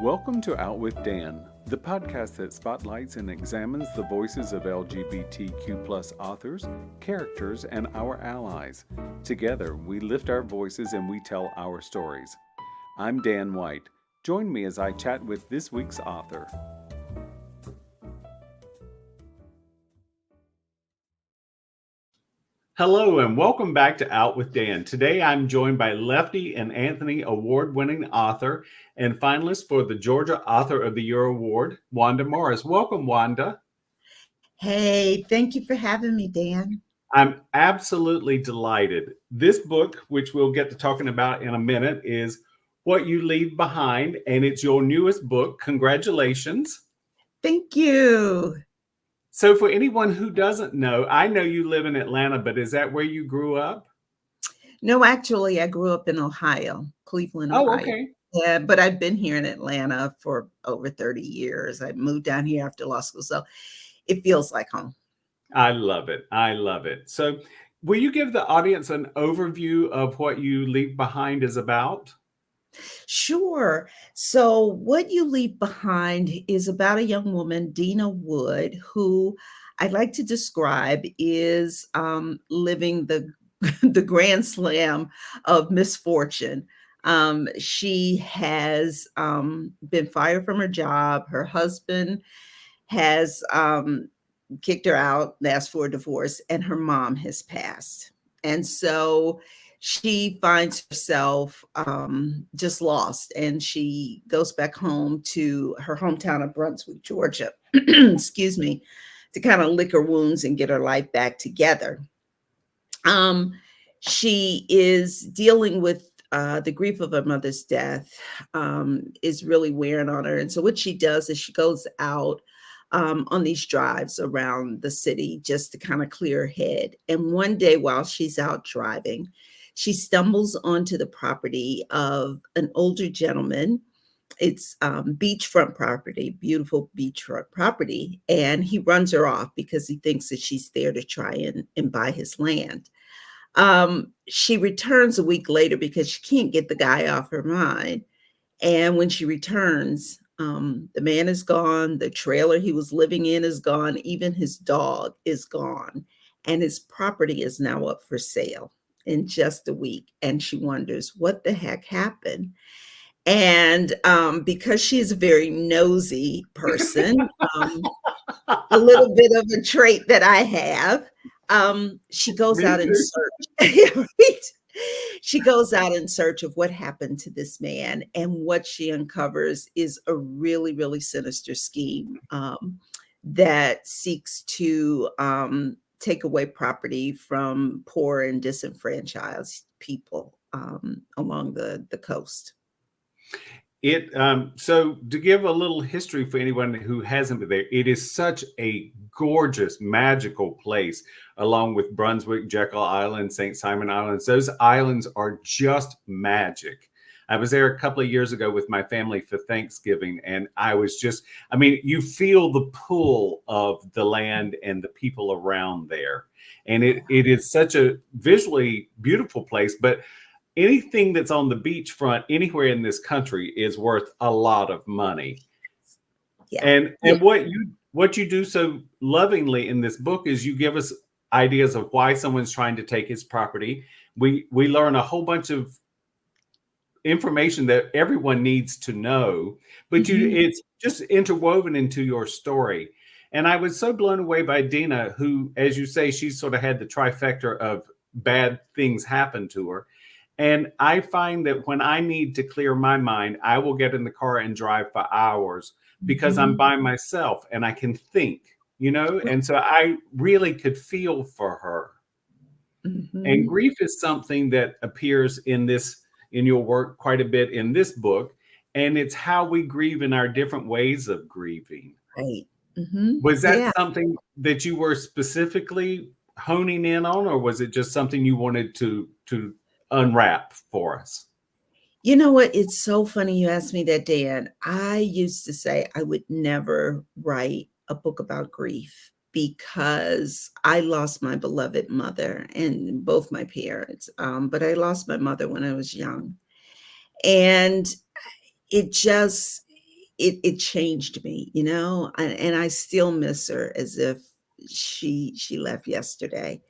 Welcome to Out with Dan, the podcast that spotlights and examines the voices of LGBTQ+ authors, characters, and our allies. Together, we lift our voices and we tell our stories. I'm Dan White. Join me as I chat with this week's author. Hello and welcome back to Out with Dan. Today I'm joined by Lefty and Anthony award-winning author and finalist for the Georgia Author of the Year Award, Wanda Morris. Welcome, Wanda. Hey, thank you for having me, Dan. I'm absolutely delighted. This book, which we'll get to talking about in a minute, is What You Leave Behind, and it's your newest book. Congratulations. Thank you. So for anyone who doesn't know, I know you live in Atlanta, but is that where you grew up? No, actually, I grew up in Ohio, Cleveland, Ohio. Oh, okay. Yeah, but I've been here in Atlanta for over 30 years. I moved down here after law school, so it feels like home. I love it. I love it. So will you give the audience an overview of what You Leave Behind is about? Sure. So what you leave behind is about a young woman, Dina Wood, who I like to describe is living the grand slam of misfortune. She has been fired from her job. Her husband has kicked her out, asked for a divorce, and her mom has passed. And so she finds herself just lost, and she goes back home to her hometown of Brunswick, Georgia, excuse me, to kind of lick her wounds and get her life back together. She is dealing with the grief of her mother's death is really wearing on her. And so what she does is she goes out on these drives around the city just to kind of clear her head. And one day while she's out driving, she stumbles onto the property of an older gentleman. It's beachfront property, beautiful beachfront property. And he runs her off because he thinks that she's there to try and buy his land. She returns a week later because she can't get the guy off her mind. And when she returns, the man is gone. The trailer he was living in is gone. Even his dog is gone. And his property is now up for sale in just a week. And she wonders what the heck happened. And because she's a very nosy person, a little bit of a trait that I have, she goes out in search. Right? She goes out in search of what happened to this man, and what she uncovers is a really, really sinister scheme that seeks to take away property from poor and disenfranchised people along the coast. So to give a little history for anyone who hasn't been there, it is such a gorgeous, magical place, along with Brunswick, Jekyll Island, St. Simon Islands. Those islands are just magic. I was there a couple of years ago with my family for Thanksgiving, and you feel the pull of the land and the people around there. And it is such a visually beautiful place, but anything that's on the beachfront anywhere in this country is worth a lot of money. Yeah. And what you do so lovingly in this book is you give us ideas of why someone's trying to take his property. We learn a whole bunch of information that everyone needs to know, but it's just interwoven into your story. And I was so blown away by Dina, who, as you say, she sort of had the trifecta of bad things happen to her. And I find that when I need to clear my mind, I will get in the car and drive for hours because I'm by myself and I can think, and so I really could feel for her. And grief is something that appears in your work quite a bit in this book. And it's how we grieve in our different ways of grieving. Right. Was that something that you were specifically honing in on, or was it just something you wanted to unwrap for us? You know what? It's so funny you asked me that, Dan. I used to say I would never write a book about grief because I lost my beloved mother and both my parents. But I lost my mother when I was young. And it just, it changed me, you know, and I still miss her as if she left yesterday.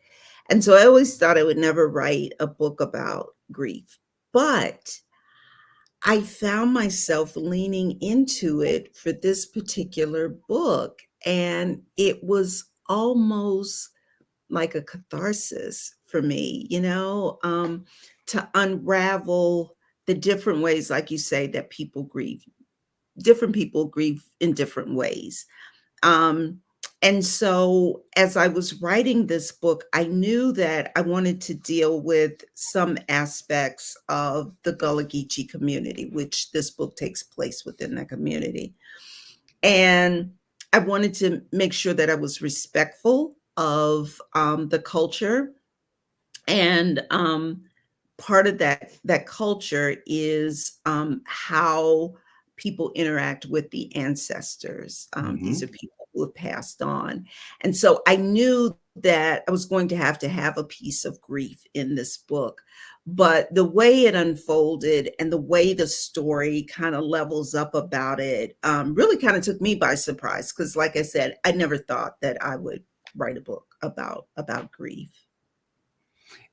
And so I always thought I would never write a book about grief. But I found myself leaning into it for this particular book, and it was almost like a catharsis for me, you know, to unravel the different ways, like you say, that people grieve. Different people grieve in different ways. Um, and so as I was writing this book, I knew that I wanted to deal with some aspects of the Gullah Geechee community, which this book takes place within that community. And I wanted to make sure that I was respectful of the culture. And part of that culture is how people interact with the ancestors. These are Mhm. people who have passed on, and so I knew that I was going to have a piece of grief in this book. But the way it unfolded and the way the story kind of levels up about it really kind of took me by surprise because, like I said, I never thought that I would write a book about grief.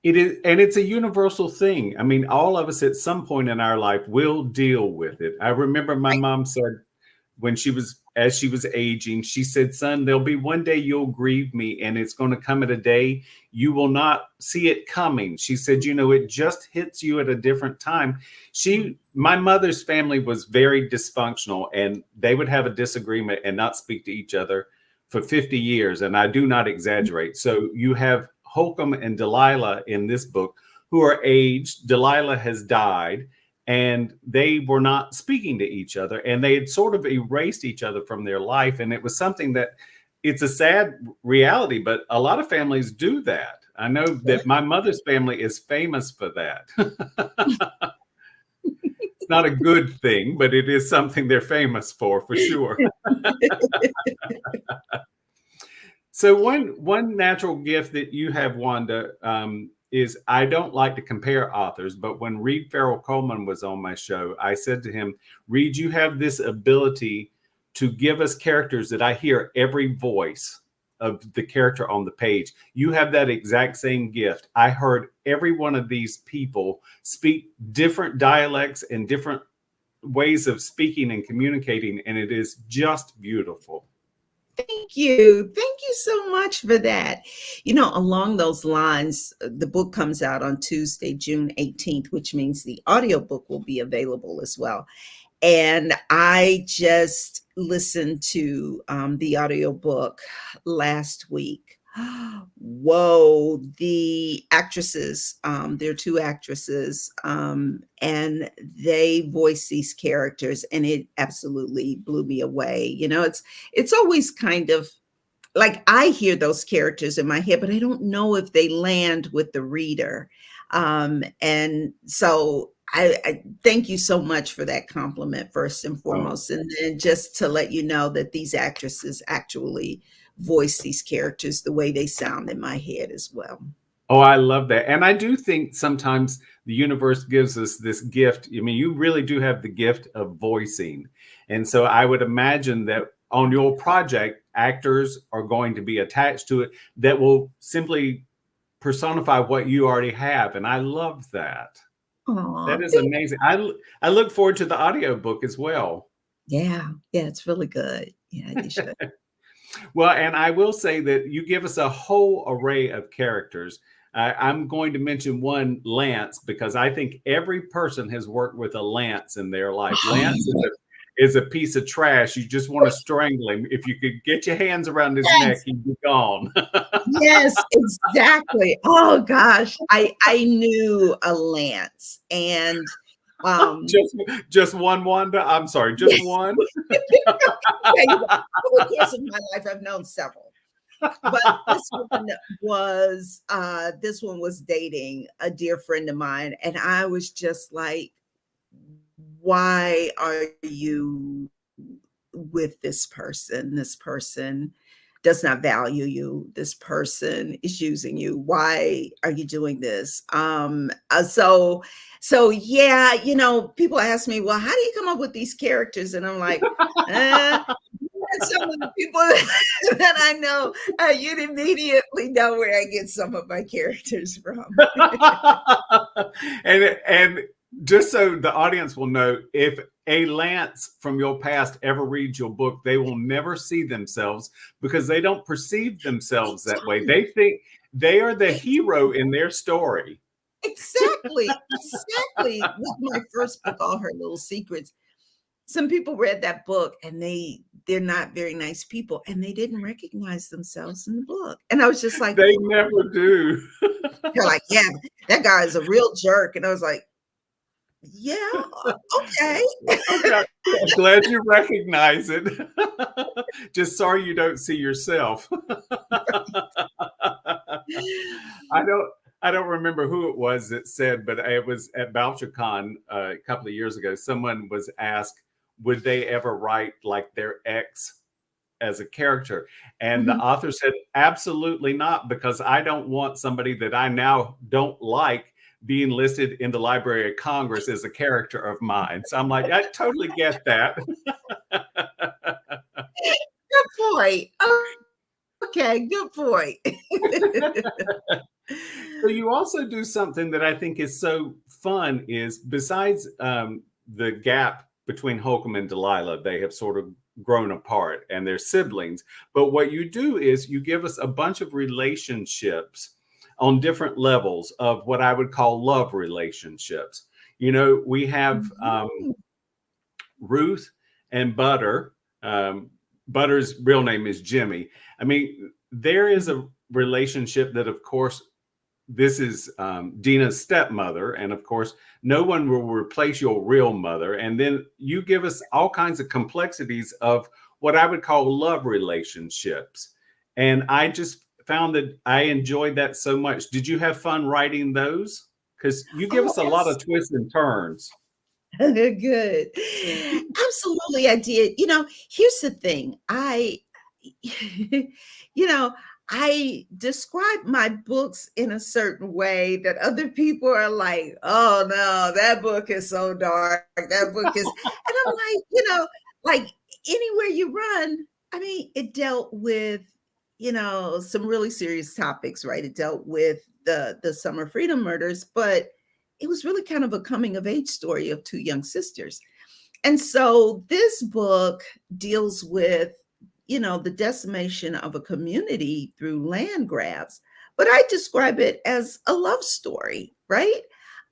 It is, and it's a universal thing. I mean, all of us at some point in our life will deal with it. I remember my mom said when as she was aging, she said, "Son, there'll be one day you'll grieve me, and it's going to come at a day you will not see it coming." She said, "You know, it just hits you at a different time." My mother's family was very dysfunctional, and they would have a disagreement and not speak to each other for 50 years. And I do not exaggerate. So you have Holcomb and Delilah in this book who are aged. Delilah has died and they were not speaking to each other and they had sort of erased each other from their life. And it was something that it's a sad reality, but a lot of families do that. I know that my mother's family is famous for that. It's not a good thing, but it is something they're famous for sure. So one natural gift that you have, Wanda, is I don't like to compare authors, but when Reed Farrell Coleman was on my show, I said to him, "Reed, you have this ability to give us characters that I hear every voice of the character on the page. You have that exact same gift. I heard every one of these people speak different dialects and different ways of speaking and communicating, and it is just beautiful." Thank you. Thank you so much for that. You know, along those lines, the book comes out on Tuesday, June 18th, which means the audiobook will be available as well. And I just listened to the audiobook last week. Whoa, the actresses, there are two actresses, and they voice these characters, and it absolutely blew me away. You know, it's always kind of like I hear those characters in my head, but I don't know if they land with the reader. And so I thank you so much for that compliment, first and Oh, foremost. And then just to let you know that these actresses actually voice these characters the way they sound in my head as well. Oh, I love that. And I do think sometimes the universe gives us this gift. I mean, you really do have the gift of voicing. And so I would imagine that on your project, actors are going to be attached to it that will simply personify what you already have. And I love that. That Aw, is amazing. I look forward to the audiobook as well. yeah, yeah, it's really good. Yeah, you should. Well, and I will say that you give us a whole array of characters. I'm going to mention one, Lance, because I think every person has worked with a Lance in their life. Lance is a piece of trash. You just want to strangle him. If you could get your hands around his neck, Yes. he'd be gone. Yes, exactly. Oh gosh, I knew a Lance, and um, just, just one, Wanda. I'm sorry, just yes, one. yeah, over the course of my life, I've known several, but this one was dating a dear friend of mine, and I was just like, "Why are you with this person? This person does not value you. This person is using you. Why are you doing this? So yeah, you know, people ask me, well, how do you come up with these characters? And I'm like, some of the people that I know, you'd immediately know where I get some of my characters from. And just so the audience will know, if a Lance from your past ever reads your book, they will never see themselves because they don't perceive themselves that way. They think they are the hero in their story. Exactly. With my first book, All Her Little Secrets, some people read that book and they're not very nice people and they didn't recognize themselves in the book. And I was just like, they never do. They're like, yeah, that guy is a real jerk. And I was like, yeah, okay. Okay. I'm glad you recognize it. Just sorry you don't see yourself. I don't remember who it was that said, but it was at BoucherCon a couple of years ago. Someone was asked, would they ever write like their ex as a character? And the author said, absolutely not, because I don't want somebody that I now don't like being listed in the Library of Congress as a character of mine. So I'm like, I totally get that. Good point. Okay, good point. So you also do something that I think is so fun is besides the gap between Holcomb and Delilah, they have sort of grown apart and they're siblings. But what you do is you give us a bunch of relationships on different levels of what I would call love relationships. You know, we have Ruth and Butter. Butter's real name is Jimmy. I mean, there is a relationship that, of course, this is Dina's stepmother. And of course, no one will replace your real mother. And then you give us all kinds of complexities of what I would call love relationships. And I just found that I enjoyed that so much. Did you have fun writing those? Because you give us a lot of twists and turns. Good. Absolutely, I did. You know, here's the thing. You know, I describe my books in a certain way that other people are like, oh no, that book is so dark. That book is, and I'm like, you know, like Anywhere You Run, I mean, it dealt with, you know, some really serious topics, right? It dealt with the Summer Freedom murders, but it was really kind of a coming of age story of two young sisters. And so this book deals with, you know, the decimation of a community through land grabs, but I describe it as a love story, right?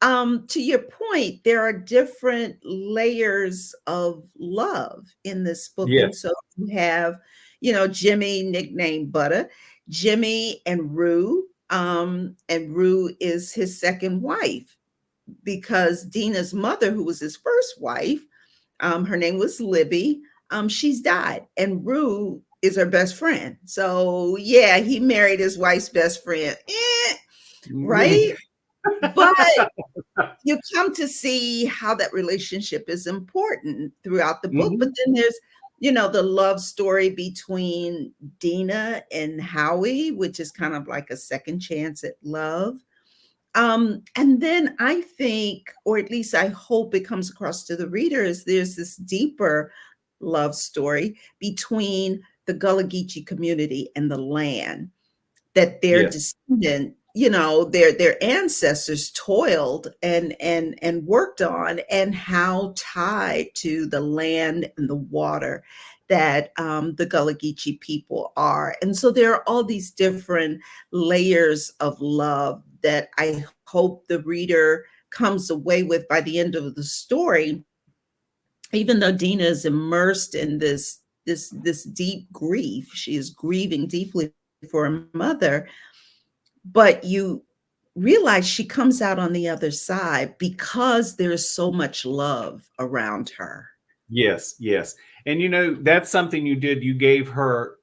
To your point, there are different layers of love in this book. Yes. And so you have, you know, Jimmy, nicknamed Butter, Jimmy and Rue. And Rue is his second wife because Dina's mother, who was his first wife, her name was Libby, she's died. And Rue is her best friend. So yeah, he married his wife's best friend. Right? But you come to see how that relationship is important throughout the book. But then there's, you know, the love story between Dina and Howie, which is kind of like a second chance at love. And then I think, or at least I hope it comes across to the readers, there's this deeper love story between the Gullah Geechee community and the land that their descendant, you know, their ancestors toiled and worked on, and how tied to the land and the water that the Gullah Geechee people are. And so there are all these different layers of love that I hope the reader comes away with by the end of the story, even though Dina is immersed in this deep grief. She is grieving deeply for her mother, but you realize she comes out on the other side because there's so much love around her. Yes, yes. And you know, that's something you did. You gave her,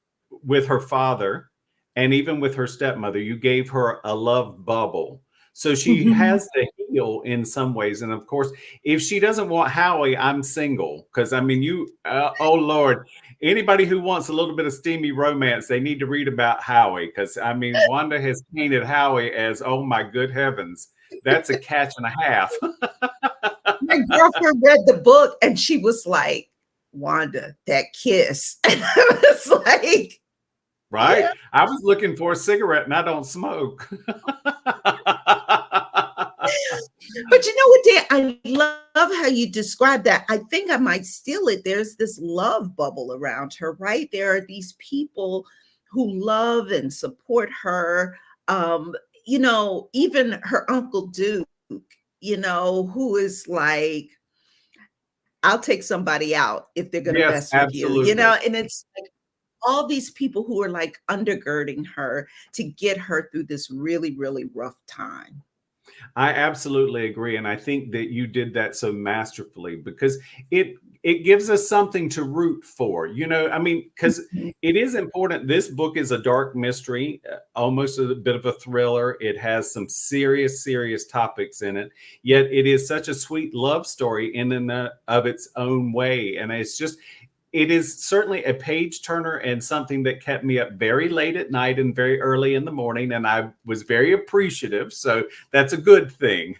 with her father and even with her stepmother, you gave her a love bubble. So she has to heal in some ways. And of course, if she doesn't want Howie, I'm single. Because I mean, oh Lord, Anybody who wants a little bit of steamy romance, they need to read about Howie, because I mean, Wanda has painted Howie as, oh my good heavens, that's a catch and a half. My girlfriend read the book and she was like, Wanda, that kiss. And I was like, Right? yeah. I was looking for a cigarette and I don't smoke. But you know what, Dan? I love how you describe that. I think I might steal it. There's this love bubble around her, right? There are these people who love and support her. You know, even her Uncle Duke, you know, who is like, I'll take somebody out if they're going to Yes, mess with you absolutely. know, and it's like all these people who are like undergirding her to get her through this really, really rough time. I absolutely agree, and I think that you did that so masterfully, because it gives us something to root for. You know, I mean, because Mhm. it is important. This book is a dark mystery, almost a bit of a thriller. It has some serious, serious topics in it, yet it is such a sweet love story in and of its own way, and it's just. It is certainly a page turner and something that kept me up very late at night and very early in the morning. And I was very appreciative. So that's a good thing.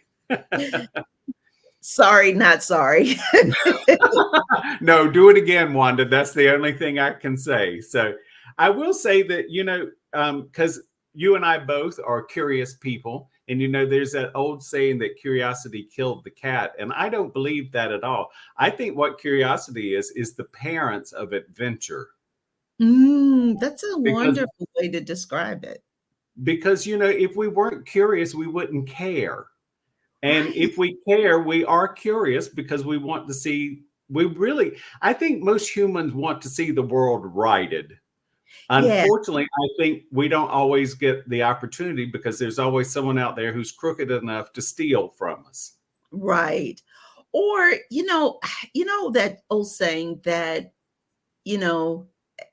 Sorry, not sorry. No, do it again, Wanda. That's the only thing I can say. So I will say that, you know, because you and I both are curious people. And, you know, there's that old saying that curiosity killed the cat. And I don't believe that at all. I think what curiosity is the parents of adventure. That's a Because wonderful way to describe it. you know, if we weren't curious, we wouldn't care. And Right. if we care, we are curious because we want to see. I think most humans want to see the world righted. Yeah, Unfortunately, I think we don't always get the opportunity because there's always someone out there who's crooked enough to steal from us. right. Or, you know that old saying that, you know,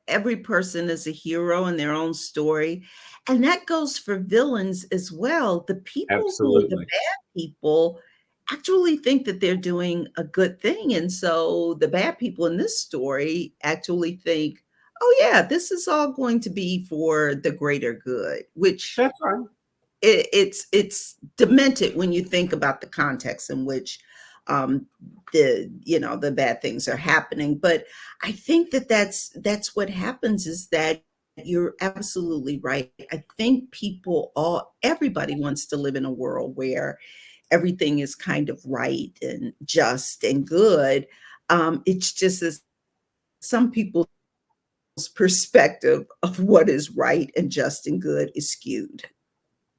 every person is a hero in their own story. And that goes for villains as well. The people who are the Absolutely. bad people actually think that they're doing a good thing. And so the bad people in this story actually think, oh, yeah, this is all going to be for the greater good, which That's right. it's demented when you think about the context in which um the bad things are happening. But I think that that's what happens, is that you're absolutely right. I think everybody wants to live in a world where everything is kind of right and just and good. It's just as some people's perspective of what is right and just and good is skewed.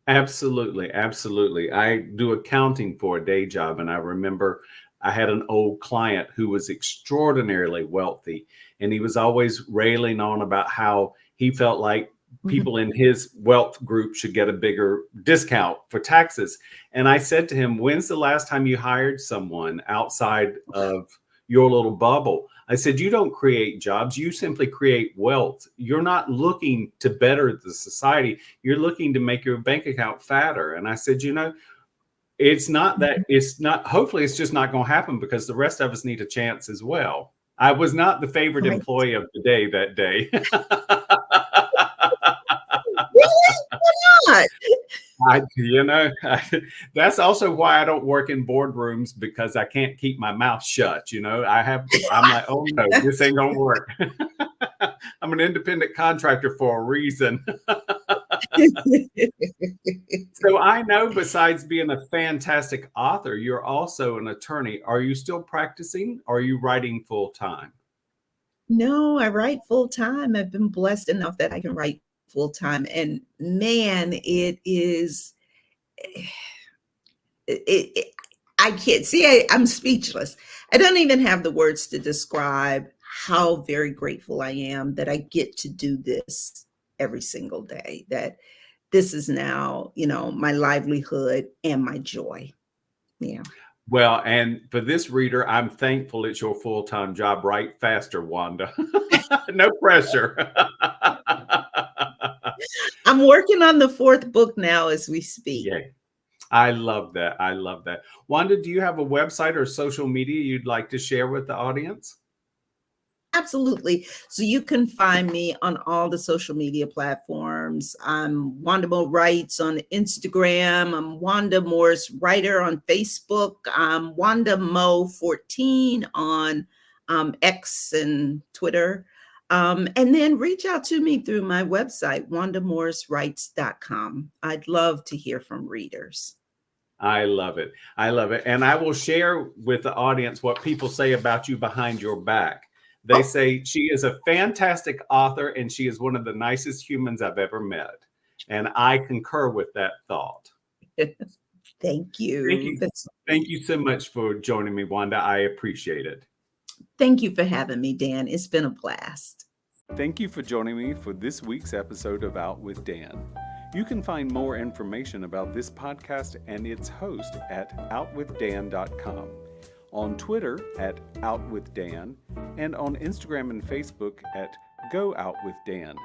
Absolutely, absolutely. I do accounting for a day job, and I remember I had an old client who was extraordinarily wealthy, and he was always railing on about how he felt like Mhm. people in his wealth group should get a bigger discount for taxes. And I said to him, "When's the last time you hired someone outside of your little bubble?" I said, "You don't create jobs, you simply create wealth. You're not looking to better the society, you're looking to make your bank account fatter." And I said, "You know, hopefully it's just not going to happen because the rest of us need a chance as well." I was not the favorite Right. employee of the day that day. Really? Why not? That's also why I don't work in boardrooms, because I can't keep my mouth shut. I'm like, oh no, this ain't gonna work. I'm an independent contractor for a reason. So I know, besides being a fantastic author, you're also an attorney. Are you still practicing? Or are you writing full time? No, I write full time. I've been blessed enough that I can write full time. And man, it I can't see, I'm speechless. I don't even have the words to describe how very grateful I am that I get to do this every single day, that this is now, my livelihood and my joy. Yeah. Well, and for this reader, I'm thankful it's your full time job. Write faster, Wanda. No pressure. I'm working on the fourth book now as we speak. Yay. I love that. I love that. Wanda, do you have a website or social media you'd like to share with the audience? Absolutely. So you can find me on all the social media platforms. I'm Wanda Mo Writes on Instagram. I'm Wanda Morris Writer on Facebook. I'm Wanda Mo 14 on X and Twitter. And then reach out to me through my website, wandamorriswrites.com. I'd love to hear from readers. I love it. I love it. And I will share with the audience what people say about you behind your back. They Oh, say she is a fantastic author and she is one of the nicest humans I've ever met. And I concur with that thought. thank Thank you. you. Thank you so much for joining me, Wanda. I appreciate it. Thank you for having me, Dan. It's been a blast. Thank you for joining me for this week's episode of Out with Dan. You can find more information about this podcast and its host at outwithdan.com, on Twitter at OutWithDan, and on Instagram and Facebook at GoOutWithDan.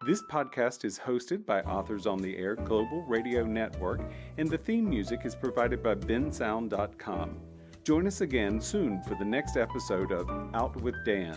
This podcast is hosted by Authors on the Air Global Radio Network, and the theme music is provided by bensound.com. Join us again soon for the next episode of Out with Dan.